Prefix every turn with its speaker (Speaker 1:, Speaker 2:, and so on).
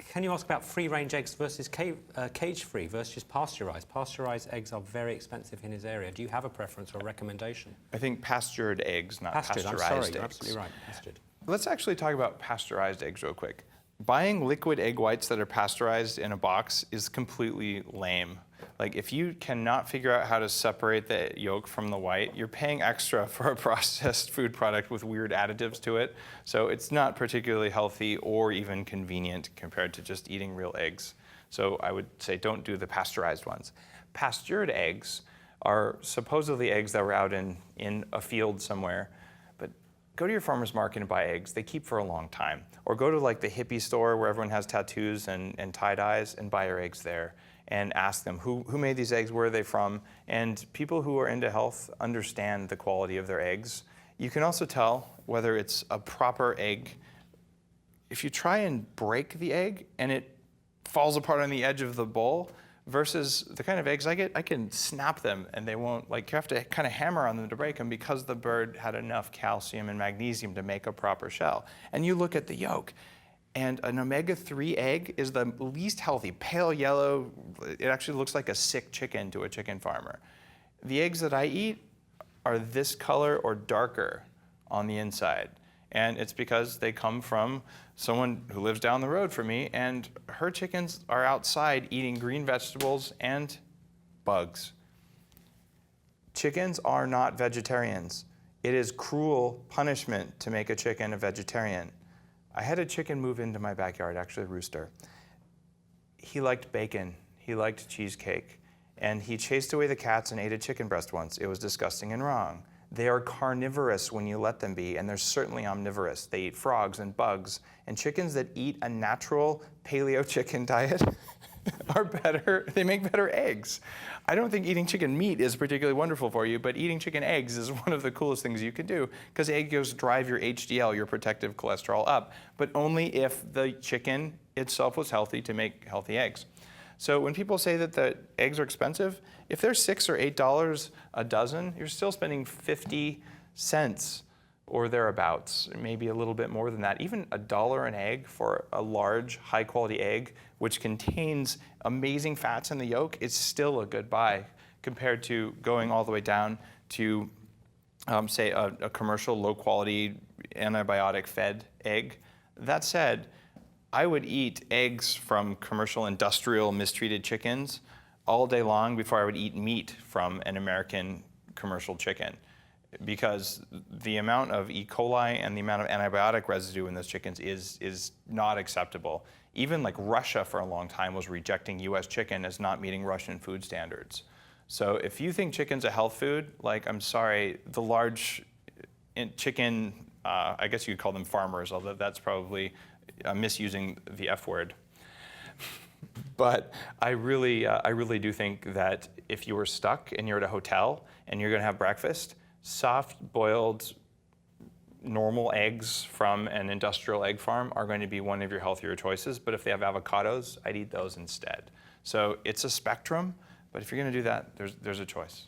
Speaker 1: can you ask about free-range eggs versus cage-free versus pasteurized? Pasteurized eggs are very expensive in his area. Do you have a preference or recommendation?
Speaker 2: I think pastured eggs, not
Speaker 1: Pastured,
Speaker 2: pasteurized
Speaker 1: I'm sorry,
Speaker 2: eggs.
Speaker 1: you're absolutely right, pastured.
Speaker 2: Let's actually talk about pasteurized eggs real quick. Buying liquid egg whites that are pasteurized in a box is completely lame. Like, if you cannot figure out how to separate the yolk from the white, you're paying extra for a processed food product with weird additives to it. So it's not particularly healthy or even convenient compared to just eating real eggs. So I would say don't do the pasteurized ones. Pastured eggs are supposedly eggs that were out in a field somewhere. But go to your farmer's market and buy eggs. They keep for a long time. Or go to like the hippie store where everyone has tattoos and tie-dyes and buy your eggs there. And ask them, who made these eggs, where are they from? And people who are into health understand the quality of their eggs. You can also tell whether it's a proper egg. If you try and break the egg and it falls apart on the edge of the bowl, versus the kind of eggs I get, I can snap them and they won't, like, you have to kind of hammer on them to break them because the bird had enough calcium and magnesium to make a proper shell. And you look at the yolk, and an omega-3 egg is the least healthy, pale yellow. It actually looks like a sick chicken to a chicken farmer. The eggs that I eat are this color or darker on the inside. And it's because they come from someone who lives down the road from me, and her chickens are outside eating green vegetables and bugs. Chickens are not vegetarians. It is cruel punishment to make a chicken a vegetarian. I had a chicken move into my backyard, actually a rooster. He liked bacon, he liked cheesecake, and he chased away the cats and ate a chicken breast once. It was disgusting and wrong. They are carnivorous when you let them be, and they're certainly omnivorous. They eat frogs and bugs, and chickens that eat a natural paleo chicken diet are better, they make better eggs. I don't think eating chicken meat is particularly wonderful for you, but eating chicken eggs is one of the coolest things you can do, because eggs drive your HDL, your protective cholesterol, up, but only if the chicken itself was healthy to make healthy eggs. So when people say that the eggs are expensive, if they're $6 or $8 a dozen, you're still spending 50 cents or thereabouts, maybe a little bit more than that. Even $1 an egg for a large, high-quality egg, which contains amazing fats in the yolk, is still a good buy compared to going all the way down to, say, a commercial, low-quality, antibiotic-fed egg. That said, I would eat eggs from commercial, industrial, mistreated chickens all day long before I would eat meat from an American commercial chicken, because the amount of E. coli and the amount of antibiotic residue in those chickens is not acceptable. Even like Russia for a long time was rejecting US chicken as not meeting Russian food standards. So if you think chicken's a health food, like, I'm sorry, the large chicken, I guess you could call them farmers, although that's probably misusing the F word. But I really do think that if you were stuck and you're at a hotel and you're going to have breakfast, soft-boiled, normal eggs from an industrial egg farm are going to be one of your healthier choices. But if they have avocados, I'd eat those instead. So it's a spectrum, but if you're going to do that, there's a choice.